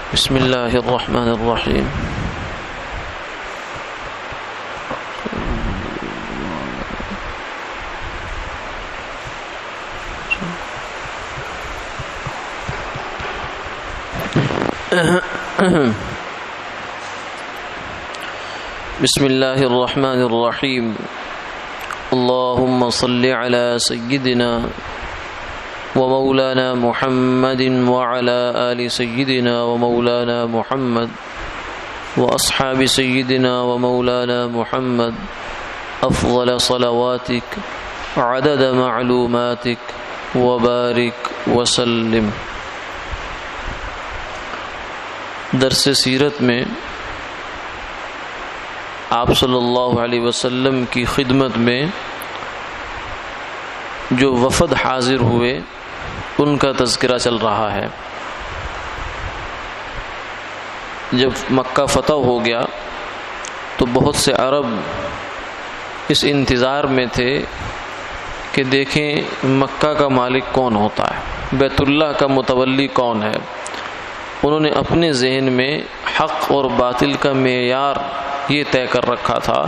بسم اللہ الرحمن الرحیم. بسم اللہ الرحمن الرحیم. اللهم صل على سيدنا ومولانا محمد وعلى آل سيدنا ومولانا محمد وأصحاب سيدنا ومولانا محمد أفضل صلواتك عدد معلوماتك وبارك وسلم. درس سیرت میں آپ صلی اللہ علیہ وسلم کی خدمت میں جو وفد حاضر ہوئے ان کا تذکرہ چل رہا ہے. جب مکہ فتح ہو گیا تو بہت سے عرب اس انتظار میں تھے کہ دیکھیں مکہ کا مالک کون ہوتا ہے، بیت اللہ کا متولی کون ہے. انہوں نے اپنے ذہن میں حق اور باطل کا معیار یہ طے کر رکھا تھا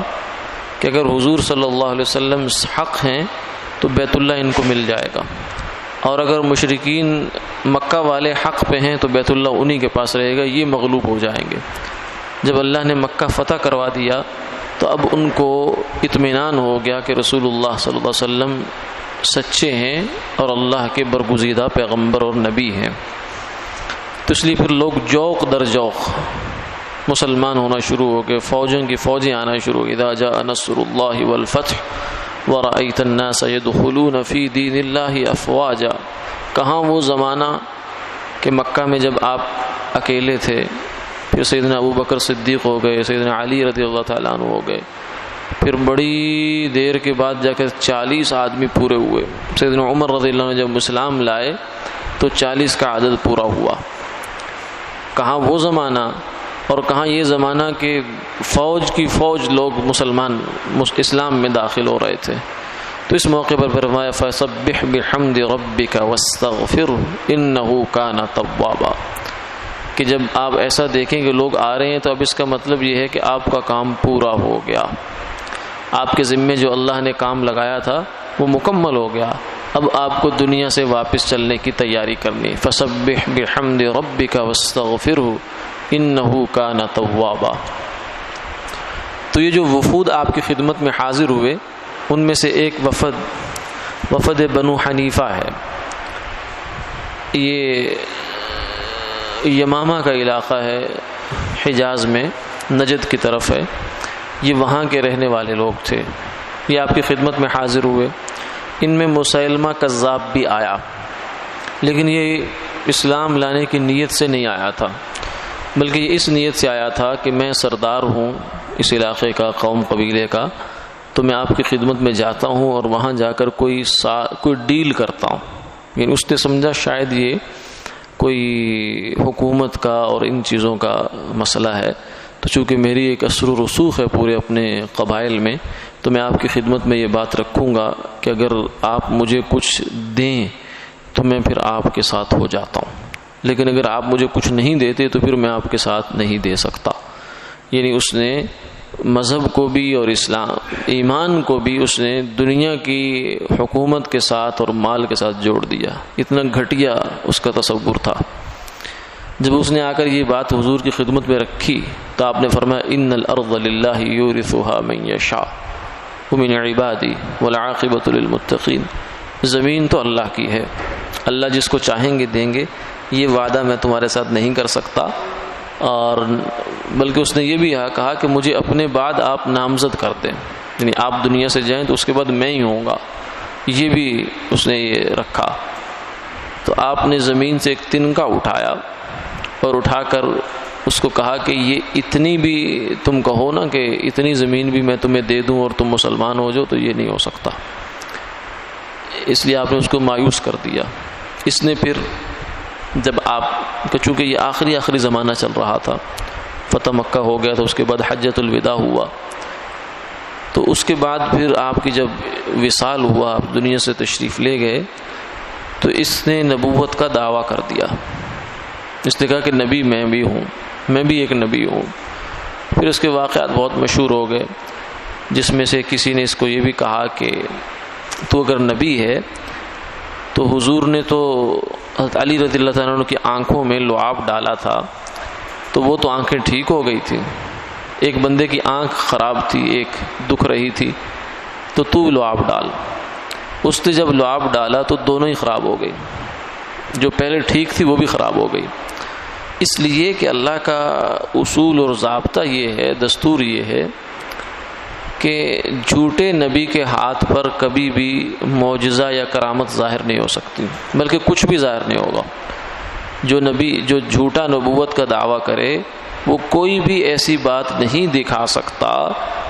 کہ اگر حضور صلی اللہ علیہ وسلم حق ہیں تو بیت اللہ ان کو مل جائے گا، اور اگر مشرکین مکہ والے حق پہ ہیں تو بیت اللہ انہی کے پاس رہے گا، یہ مغلوب ہو جائیں گے. جب اللہ نے مکہ فتح کروا دیا تو اب ان کو اطمینان ہو گیا کہ رسول اللہ صلی اللہ علیہ وسلم سچے ہیں اور اللہ کے برگزیدہ پیغمبر اور نبی ہیں. تو اس لیے پھر لوگ جوق در جوق مسلمان ہونا شروع ہو گئے، فوجوں کی فوجیں آنا شروع ہو گئی. اذا جاء نصر اللہ والفتح ورأیت الناس يدخلون فی دین اللہ افواجا. کہاں وہ زمانہ کہ مکہ میں جب آپ اکیلے تھے، پھر سیدنا ابو بکر صدیق ہو گئے، سیدنا علی رضی اللہ تعالیٰ عنہ ہو گئے، پھر بڑی دیر کے بعد جا کر 40 آدمی پورے ہوئے. سیدنا عمر رضی اللہ عنہ جب اسلام لائے تو 40 کا عدد پورا ہوا. کہاں وہ زمانہ اور کہاں یہ زمانہ کہ فوج کی فوج لوگ مسلمان اسلام میں داخل ہو رہے تھے. تو اس موقع پر فرمایا فسبح بحمد ربک واستغفر انہ کان توابا، کہ جب آپ ایسا دیکھیں کہ لوگ آ رہے ہیں تو اب اس کا مطلب یہ ہے کہ آپ کا کام پورا ہو گیا، آپ کے ذمے جو اللہ نے کام لگایا تھا وہ مکمل ہو گیا. اب آپ کو دنیا سے واپس چلنے کی تیاری کرنی. فسبح بحمد ربک واستغفرہ انہ کان توابا. تو یہ جو وفود آپ کی خدمت میں حاضر ہوئے ان میں سے ایک وفد بنو حنیفہ ہے. یہ یمامہ کا علاقہ ہے، حجاز میں نجد کی طرف ہے. یہ وہاں کے رہنے والے لوگ تھے. یہ آپ کی خدمت میں حاضر ہوئے. ان میں مسیلمہ کذاب بھی آیا، لیکن یہ اسلام لانے کی نیت سے نہیں آیا تھا، بلکہ یہ اس نیت سے آیا تھا کہ میں سردار ہوں اس علاقے کا، قوم قبیلے کا، تو میں آپ کی خدمت میں جاتا ہوں اور وہاں جا کر کوئی ڈیل کرتا ہوں. یعنی اس نے سمجھا شاید یہ کوئی حکومت کا اور ان چیزوں کا مسئلہ ہے، تو چونکہ میری ایک اثر و رسوخ ہے پورے اپنے قبائل میں، تو میں آپ کی خدمت میں یہ بات رکھوں گا کہ اگر آپ مجھے کچھ دیں تو میں پھر آپ کے ساتھ ہو جاتا ہوں، لیکن اگر آپ مجھے کچھ نہیں دیتے تو پھر میں آپ کے ساتھ نہیں دے سکتا. یعنی اس نے مذہب کو بھی اور ایمان کو بھی اس نے دنیا کی حکومت کے ساتھ اور مال کے ساتھ جوڑ دیا. اتنا گھٹیا اس کا تصور تھا. جب اس نے آ کر یہ بات حضور کی خدمت میں رکھی تو آپ نے فرمایا ان الارض للہ یورثها من یشاء ومن عبادی والعاقبۃ للمتقین. زمین تو اللہ کی ہے، اللہ جس کو چاہیں گے دیں گے. یہ وعدہ میں تمہارے ساتھ نہیں کر سکتا، اور بلکہ اس نے یہ بھی کہا کہ مجھے اپنے بعد آپ نامزد کر دیں، یعنی آپ دنیا سے جائیں تو اس کے بعد میں ہی ہوں گا. یہ بھی اس نے یہ رکھا. تو آپ نے زمین سے ایک تنکا اٹھایا اور اٹھا کر اس کو کہا کہ یہ اتنی بھی تم کہو نا کہ اتنی زمین بھی میں تمہیں دے دوں اور تم مسلمان ہو جاؤ، تو یہ نہیں ہو سکتا. اس لیے آپ نے اس کو مایوس کر دیا. اس نے پھر جب آپ چونکہ یہ آخری زمانہ چل رہا تھا، فتح مکہ ہو گیا، تو اس کے بعد حجۃ الوداع ہوا، تو اس کے بعد پھر آپ کی جب وصال ہوا، آپ دنیا سے تشریف لے گئے، تو اس نے نبوت کا دعویٰ کر دیا. اس نے کہا کہ نبی میں بھی ہوں، میں بھی ایک نبی ہوں۔ پھر اس کے واقعات بہت مشہور ہو گئے، جس میں سے کسی نے اس کو یہ بھی کہا کہ تو اگر نبی ہے تو حضور نے تو حضرت علی رضی اللہ تعالیٰ عنہ کی آنکھوں میں لعاب ڈالا تھا تو وہ تو آنکھیں ٹھیک ہو گئی تھی، ایک بندے کی آنکھ خراب تھی، ایک دکھ رہی تھی، تو لعاب ڈال۔ اس نے جب لعاب ڈالا تو دونوں ہی خراب ہو گئی، جو پہلے ٹھیک تھی وہ بھی خراب ہو گئی۔ اس لیے کہ اللہ کا اصول اور ضابطہ یہ ہے، دستور یہ ہے کہ جھوٹے نبی کے ہاتھ پر کبھی بھی معجزہ یا کرامت ظاہر نہیں ہو سکتی، بلکہ کچھ بھی ظاہر نہیں ہوگا۔ جو نبی جو جھوٹا نبوت کا دعویٰ کرے وہ کوئی بھی ایسی بات نہیں دکھا سکتا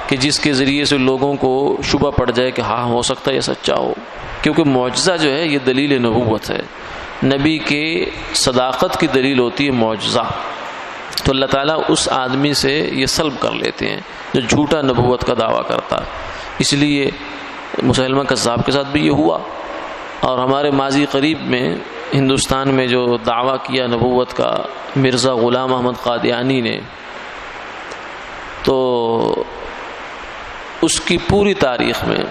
کہ جس کے ذریعے سے لوگوں کو شبہ پڑ جائے کہ ہاں ہو سکتا ہے یہ سچا ہو، کیونکہ معجزہ جو ہے یہ دلیل نبوت ہے، نبی کے صداقت کی دلیل ہوتی ہے معجزہ۔ تو اللہ تعالیٰ اس آدمی سے یہ سلب کر لیتے ہیں جو جھوٹا نبوت کا دعویٰ کرتا ہے۔ اس لیے مسلمہ کذاب کے ساتھ بھی یہ ہوا، اور ہمارے ماضی قریب میں ہندوستان میں جو دعویٰ کیا نبوت کا مرزا غلام احمد قادیانی نے، تو اس کی پوری تاریخ میں،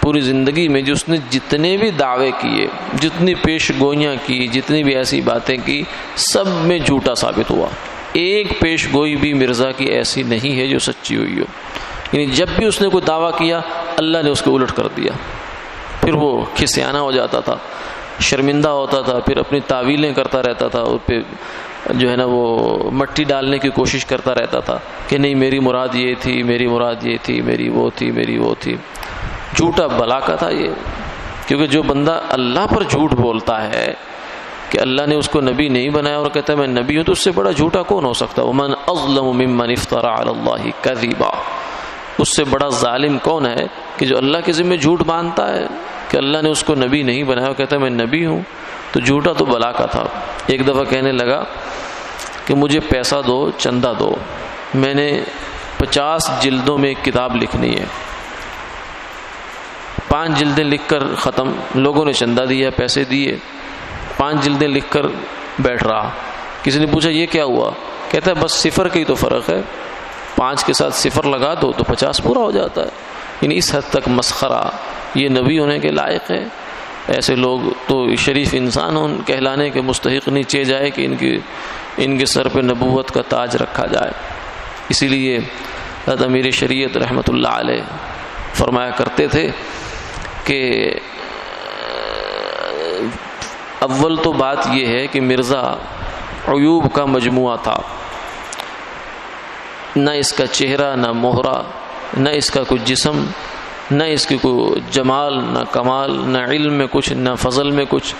پوری زندگی میں جو اس نے جتنے بھی دعوے کیے، جتنی پیش گوئیاں کی، جتنی بھی ایسی باتیں کی، سب میں جھوٹا ثابت ہوا۔ ایک پیش گوئی بھی مرزا کی ایسی نہیں ہے جو سچی ہوئی ہو، یعنی جب بھی اس نے کوئی دعویٰ کیا اللہ نے اس کو الٹ کر دیا، پھر وہ کھسیانہ ہو جاتا تھا، شرمندہ ہوتا تھا، پھر اپنی تعویلیں کرتا رہتا تھا، اور پہ جو ہے نا وہ مٹی ڈالنے کی کوشش کرتا رہتا تھا کہ نہیں میری مراد یہ تھی، میری مراد یہ تھی، میری وہ تھی، میری وہ تھی۔ جھوٹا بلا کا تھا یہ، کیونکہ جو بندہ اللہ پر جھوٹ بولتا ہے کہ اللہ نے اس کو نبی نہیں بنایا اور کہتا ہے میں نبی ہوں، تو اس سے بڑا جھوٹا کون ہو سکتا ہے؟ وَمَنْ أَظْلَمُ مِمَّنِ افْتَرَى عَلَى اللَّهِ كَذِبًا، اس سے بڑا ظالم کون ہے کہ جو اللہ کے ذمہ جھوٹ باندھتا ہے کہ اللہ نے اس کو نبی نہیں بنایا اور کہتا ہے میں نبی ہوں؟ تو جھوٹا تو بلا کا تھا۔ ایک دفعہ کہنے لگا کہ مجھے پیسہ دو، چندہ دو، میں نے 50 جلدوں میں ایک کتاب لکھنی ہے، 5 جلدیں لکھ کر ختم۔ لوگوں نے چندہ دیا، پیسے دیے، 5 جلدیں لکھ کر بیٹھ رہا۔ کسی نے پوچھا یہ کیا ہوا؟ کہتا ہے بس صفر کا ہی تو فرق ہے، 5 کے ساتھ صفر لگا دو تو 50 پورا ہو جاتا ہے۔ یعنی اس حد تک مسخرہ یہ نبی ہونے کے لائق ہے؟ ایسے لوگ تو شریف انسان کہلانے کے مستحق نہیں، چاہے جائے کہ ان کے سر پہ نبوت کا تاج رکھا جائے۔ اسی لیے حضرت امیر شریعت رحمۃ اللہ علیہ فرمایا کرتے تھے کہ اول تو بات یہ ہے کہ مرزا عیوب کا مجموعہ تھا، نہ اس کا چہرہ، نہ مہرہ، نہ اس کا کوئی جسم، نہ اس کی کوئی جمال، نہ کمال، نہ علم میں کچھ، نہ فضل میں کچھ،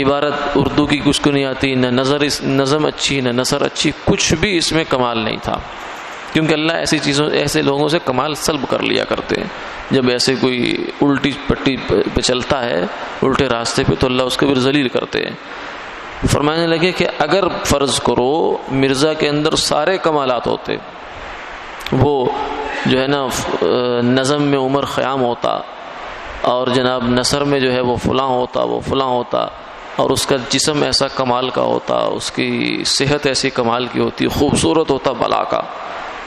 عبارت اردو کی کچھ کو نہیں آتی، نہ نظم اچھی، نہ نثر اچھی، کچھ بھی اس میں کمال نہیں تھا، کیونکہ اللہ ایسی چیزوں، ایسے لوگوں سے کمال سلب کر لیا کرتے ہیں۔ جب ایسے کوئی الٹی پٹی پہ چلتا ہے، الٹے راستے پہ، تو اللہ اس کو پھر ذلیل کرتے ہیں۔ فرمانے لگے کہ اگر فرض کرو مرزا کے اندر سارے کمالات ہوتے، وہ جو ہے نا نظم میں عمر خیام ہوتا، اور جناب نثر میں جو ہے وہ فلاں ہوتا، وہ فلاں ہوتا، اور اس کا جسم ایسا کمال کا ہوتا، اس کی صحت ایسی کمال کی ہوتی، خوبصورت ہوتا بلا کا،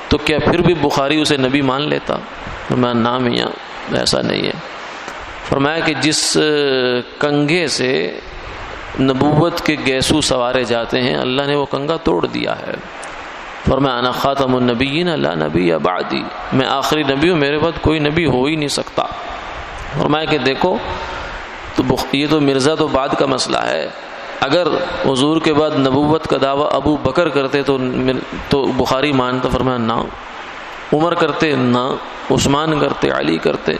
تو کیا پھر بھی بخاری اسے نبی مان لیتا؟ فرمایا نام ہی ایسا نہیں ہے۔ فرمایا کہ جس کنگھے سے نبوت کے گیسو سوارے جاتے ہیں اللہ نے وہ کنگھا توڑ دیا ہے۔ فرمایا انا خاتم النبیین لا نبی بعدی، میں آخری نبی ہوں، میرے بعد کوئی نبی ہو ہی نہیں سکتا۔ فرمایا کہ دیکھو تو یہ تو مرزا تو بعد کا مسئلہ ہے، اگر حضور کے بعد نبوت کا دعویٰ ابو بکر کرتے تو بخاری مانتا۔ فرمایا نہ، عمر کرتے نہ، عثمان کرتے، علی کرتے۔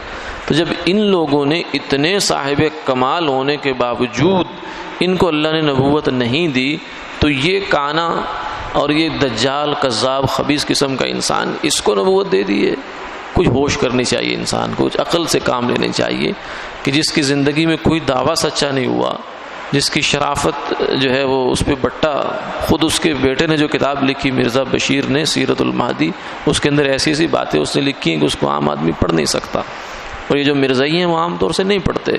تو جب ان لوگوں نے اتنے صاحب کمال ہونے کے باوجود ان کو اللہ نے نبوت نہیں دی، تو یہ کانا اور یہ دجال کذاب خبیث قسم کا انسان اس کو نبوت دے دی ہے۔ کچھ ہوش کرنی چاہیے انسان کو، کچھ عقل سے کام لینے چاہیے کہ جس کی زندگی میں کوئی دعویٰ سچا نہیں ہوا، جس کی شرافت جو ہے وہ اس پہ بٹا، خود اس کے بیٹے نے جو کتاب لکھی مرزا بشیر نے سیرت المہدی، اس کے اندر ایسی ایسی باتیں اس نے لکھی ہیں کہ اس کو عام آدمی پڑھ نہیں سکتا، اور یہ جو مرزائی ہیں وہ عام طور سے نہیں پڑھتے۔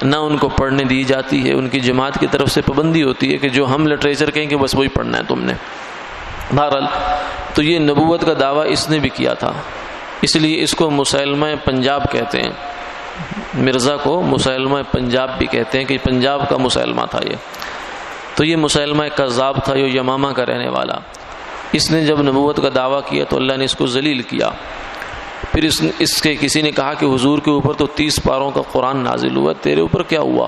نہ ان کو پڑھنے دی جاتی ہے، ان کی جماعت کی طرف سے پابندی ہوتی ہے کہ جو ہم لٹریچر کہیں کہ بس وہی پڑھنا ہے تم نے۔ بہرحال تو یہ نبوت کا دعویٰ اس نے بھی کیا تھا، اس لیے اس کو مسیلمہ پنجاب کہتے ہیں، مرزا کو مسیلمہ پنجاب بھی کہتے ہیں کہ پنجاب کا مسیلمہ تھا یہ۔ تو یہ مسیلمہ کذاب تھا، جو یمامہ کا رہنے والا۔ اس نے جب نبوت کا دعویٰ کیا تو اللہ نے اس کو ذلیل کیا۔ پھر اس کے کسی نے کہا کہ حضور کے اوپر تو 30 پاروں کا قرآن نازل ہوا، تیرے اوپر کیا ہوا؟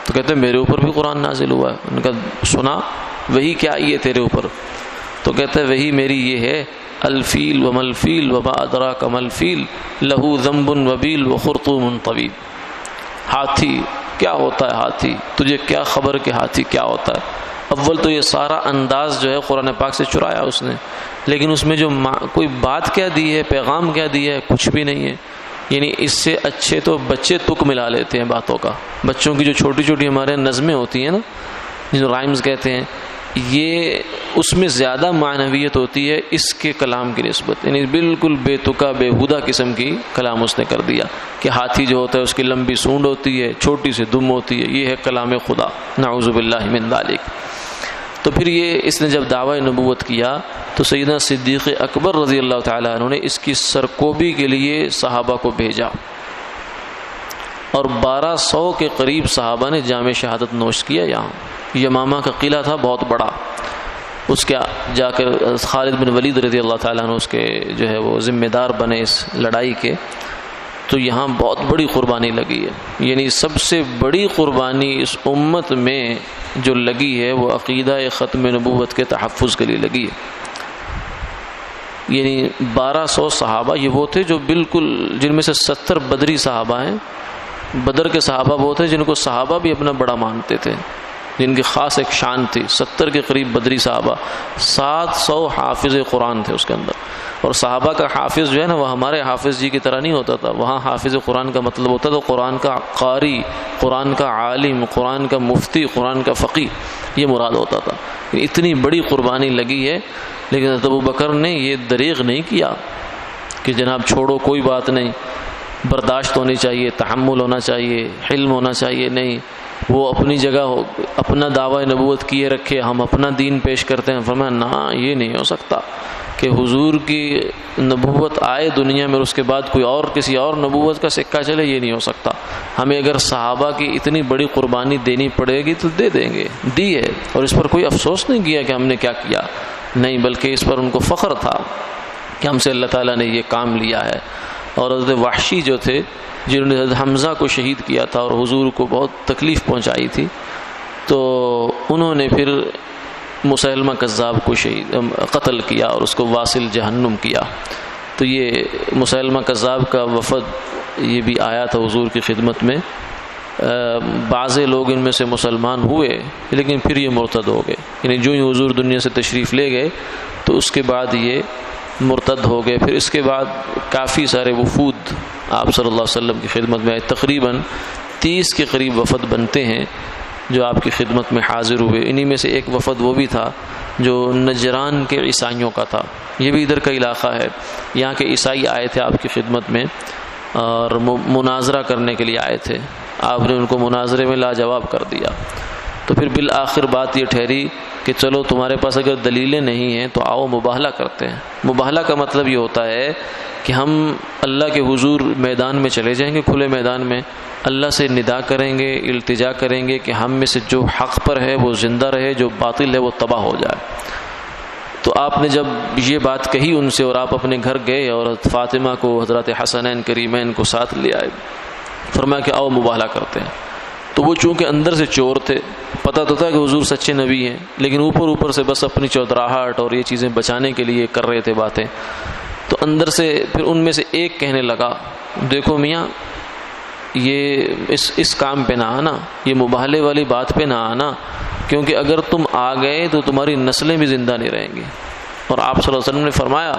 تو کہتے ہیں میرے اوپر بھی قرآن نازل ہوا ہے۔ ان کا سنا وہی کیا آئی ہے تیرے اوپر؟ تو کہتے ہیں وہی میری یہ ہے، الفیل وما الفیل وما ادراک ما الفیل لہو ذنب وبیل وخرطوم طویل۔ ہاتھی کیا ہوتا ہے؟ ہاتھی تجھے کیا خبر کہ ہاتھی کیا ہوتا ہے؟ اول تو یہ سارا انداز جو ہے قرآن پاک سے چرایا اس نے، لیکن اس میں جو کوئی بات کیا دی ہے، پیغام کیا دیا ہے، کچھ بھی نہیں ہے۔ یعنی اس سے اچھے تو بچے تک ملا لیتے ہیں باتوں کا۔ بچوں کی جو چھوٹی چھوٹی ہمارے نظمیں ہوتی ہیں نا، جو رائمز کہتے ہیں، یہ اس میں زیادہ معنویت ہوتی ہے اس کے کلام کی نسبت، یعنی بالکل بے تکا بےہودہ قسم کی کلام اس نے کر دیا کہ ہاتھی جو ہوتا ہے اس کی لمبی سونڈ ہوتی ہے، چھوٹی سی دم ہوتی ہے، یہ ہے کلام خدا، نعوذ باللہ من ذالک۔ تو پھر یہ اس نے جب دعوی نبوت کیا تو سیدنا صدیق اکبر رضی اللہ تعالیٰ عنہ نے اس کی سرکوبی کے لیے صحابہ کو بھیجا، اور 1200 کے قریب صحابہ نے جام شہادت نوش کیا۔ یہاں یمامہ کا قلعہ تھا بہت بڑا، اس کے جا کر خالد بن ولید رضی اللہ تعالیٰ عنہ اس کے جو ہے وہ ذمہ دار بنے اس لڑائی کے۔ تو یہاں بہت بڑی قربانی لگی ہے، یعنی سب سے بڑی قربانی اس امت میں جو لگی ہے وہ عقیدہ ختم نبوت کے تحفظ کے لیے لگی ہے۔ یعنی 1200 صحابہ یہ وہ تھے جو بالکل، جن میں سے 70 بدری صحابہ ہیں۔ بدر کے صحابہ وہ تھے جن کو صحابہ بھی اپنا بڑا مانتے تھے، جن کی خاص ایک شان تھی۔ 70 کے قریب بدری صحابہ، 700 حافظ قرآن تھے اس کے اندر۔ اور صحابہ کا حافظ جو ہے نا، وہ ہمارے حافظ جی کی طرح نہیں ہوتا تھا۔ وہاں حافظ قرآن کا مطلب ہوتا تھا قرآن کا قاری، قرآن کا عالم، قرآن کا مفتی، قرآن کا فقیہ، یہ مراد ہوتا تھا۔ اتنی بڑی قربانی لگی ہے، لیکن حضرت ابوبکر نے یہ دریغ نہیں کیا کہ جناب چھوڑو کوئی بات نہیں، برداشت ہونی چاہیے، تحمل ہونا چاہیے، حلم ہونا چاہیے۔ نہیں، وہ اپنی جگہ اپنا دعوی نبوت کیے رکھے، ہم اپنا دین پیش کرتے ہیں۔ فرمایا نہ، یہ نہیں ہو سکتا کہ حضور کی نبوت آئے دنیا میں اور اس کے بعد کوئی اور کسی اور نبوت کا سکہ چلے، یہ نہیں ہو سکتا۔ ہمیں اگر صحابہ کی اتنی بڑی قربانی دینی پڑے گی تو دے دیں گے، دی ہے، اور اس پر کوئی افسوس نہیں کیا کہ ہم نے کیا کیا، نہیں، بلکہ اس پر ان کو فخر تھا کہ ہم سے اللہ تعالیٰ نے یہ کام لیا ہے۔ اور حضرت وحشی جو تھے، جنہوں نے حضرت حمزہ کو شہید کیا تھا اور حضور کو بہت تکلیف پہنچائی تھی، تو انہوں نے پھر مسیلمہ کذاب کو قتل کیا اور اس کو واصل جہنم کیا۔ تو یہ مسیلمہ کذاب کا وفد یہ بھی آیا تھا حضور کی خدمت میں۔ بعض لوگ ان میں سے مسلمان ہوئے، لیکن پھر یہ مرتد ہو گئے، یعنی جو ہی حضور دنیا سے تشریف لے گئے تو اس کے بعد یہ مرتد ہو گئے۔ پھر اس کے بعد کافی سارے وفود آپ صلی اللہ علیہ وسلم کی خدمت میں آئے، تقریباً 30 کے قریب وفد بنتے ہیں جو آپ کی خدمت میں حاضر ہوئے۔ انہی میں سے ایک وفد وہ بھی تھا جو نجران کے عیسائیوں کا تھا، یہ بھی ادھر کا علاقہ ہے۔ یہاں کے عیسائی آئے تھے آپ کی خدمت میں اور مناظرہ کرنے کے لیے آئے تھے، آپ نے ان کو مناظرے میں لاجواب کر دیا۔ تو پھر بالآخر بات یہ ٹھہری کہ چلو تمہارے پاس اگر دلیلیں نہیں ہیں تو آؤ مباہلہ کرتے ہیں۔ مباہلہ کا مطلب یہ ہوتا ہے کہ ہم اللہ کے حضور میدان میں چلے جائیں گے، کھلے میدان میں اللہ سے ندا کریں گے، التجا کریں گے کہ ہم میں سے جو حق پر ہے وہ زندہ رہے، جو باطل ہے وہ تباہ ہو جائے۔ تو آپ نے جب یہ بات کہی ان سے اور آپ اپنے گھر گئے اور فاطمہ کو، حضرات حسنین کریمین کو ساتھ لے آئے، فرمایا کہ آؤ مباہلہ کرتے ہیں۔ تو وہ چونکہ اندر سے چور تھے، پتہ تو تھا کہ حضور سچے نبی ہیں، لیکن اوپر سے بس اپنی چودراہٹ اور یہ چیزیں بچانے کے لیے کر رہے تھے باتیں۔ تو اندر سے پھر ان میں سے ایک کہنے لگا، دیکھو میاں، یہ اس کام پہ نہ آنا، یہ مباہلے والی بات پہ نہ آنا، کیونکہ اگر تم آ گئے تو تمہاری نسلیں بھی زندہ نہیں رہیں گی۔ اور آپ صلی اللہ علیہ وسلم نے فرمایا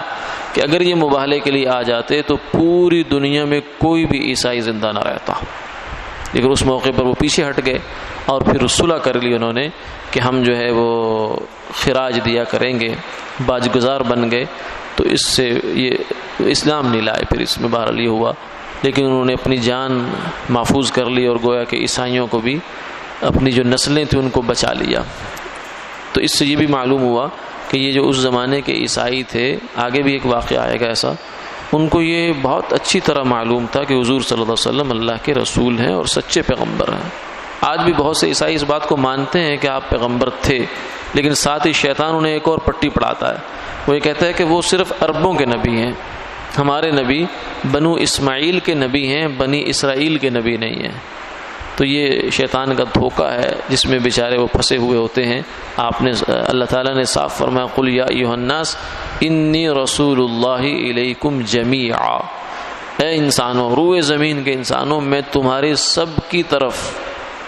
کہ اگر یہ مباہلے کے لیے آ جاتے تو پوری دنیا میں کوئی بھی عیسائی زندہ نہ رہتا، لیکن اس موقع پر وہ پیچھے ہٹ گئے اور پھر صلح کر لی انہوں نے کہ ہم جو ہے وہ خراج دیا کریں گے، باج گزار بن گئے۔ تو اس سے یہ اسلام نہیں لائے، پھر اس میں بہرحال یہ ہوا لیکن انہوں نے اپنی جان محفوظ کر لی اور گویا کہ عیسائیوں کو بھی اپنی جو نسلیں تھیں ان کو بچا لیا۔ تو اس سے یہ بھی معلوم ہوا کہ یہ جو اس زمانے کے عیسائی تھے، آگے بھی ایک واقعہ آئے گا ایسا، ان کو یہ بہت اچھی طرح معلوم تھا کہ حضور صلی اللہ علیہ وسلم اللہ کے رسول ہیں اور سچے پیغمبر ہیں۔ آج بھی بہت سے عیسائی اس بات کو مانتے ہیں کہ آپ پیغمبر تھے، لیکن ساتھ ہی شیطان انہیں ایک اور پٹی پڑھاتا ہے، وہ یہ کہتا ہے کہ وہ صرف عربوں کے نبی ہیں، ہمارے نبی بنو اسماعیل کے نبی ہیں، بنی اسرائیل کے نبی نہیں ہیں۔ تو یہ شیطان کا دھوکہ ہے جس میں بیچارے وہ پھنسے ہوئے ہوتے ہیں۔ آپ نے اللہ تعالیٰ نے صاف فرمایا قل یا ایھا الناس انی رسول اللہ الیکم جمیعا، اے انسانوں، روئے زمین کے انسانوں، میں تمہارے سب کی طرف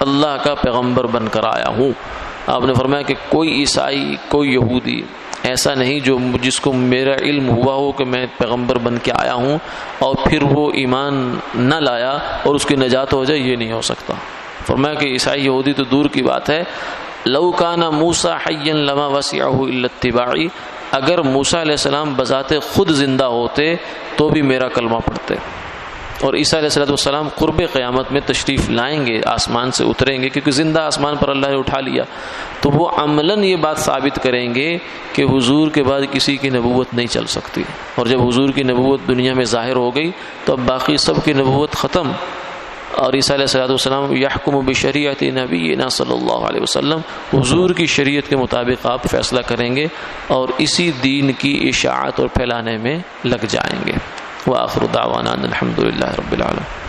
اللہ کا پیغمبر بن کر آیا ہوں۔ آپ نے فرمایا کہ کوئی عیسائی، کوئی یہودی ایسا نہیں جس کو میرا علم ہوا ہو کہ میں پیغمبر بن کے آیا ہوں اور پھر وہ ایمان نہ لایا اور اس کی نجات ہو جائے، یہ نہیں ہو سکتا۔ فرمایا کہ عیسائی یہودی تو دور کی بات ہے، لو کان موسیٰ حیا لما وسعہ الا اتباعی، اگر موسیٰ علیہ السلام بذات خود زندہ ہوتے تو بھی میرا کلمہ پڑھتے۔ اور عیسیٰ علیہ السلام قرب قیامت میں تشریف لائیں گے، آسمان سے اتریں گے، کیونکہ زندہ آسمان پر اللہ نے اٹھا لیا، تو وہ عملاً یہ بات ثابت کریں گے کہ حضور کے بعد کسی کی نبوت نہیں چل سکتی، اور جب حضور کی نبوت دنیا میں ظاہر ہو گئی تو اب باقی سب کی نبوت ختم۔ اور عیسیٰ علیہ السلام یحکم بشریعت نبینا صلی اللہ علیہ وسلم، حضور کی شریعت کے مطابق آپ فیصلہ کریں گے اور اسی دین کی اشاعت اور پھیلانے میں لگ جائیں گے۔ وآخر دعوانا الحمد للہ رب العالمین۔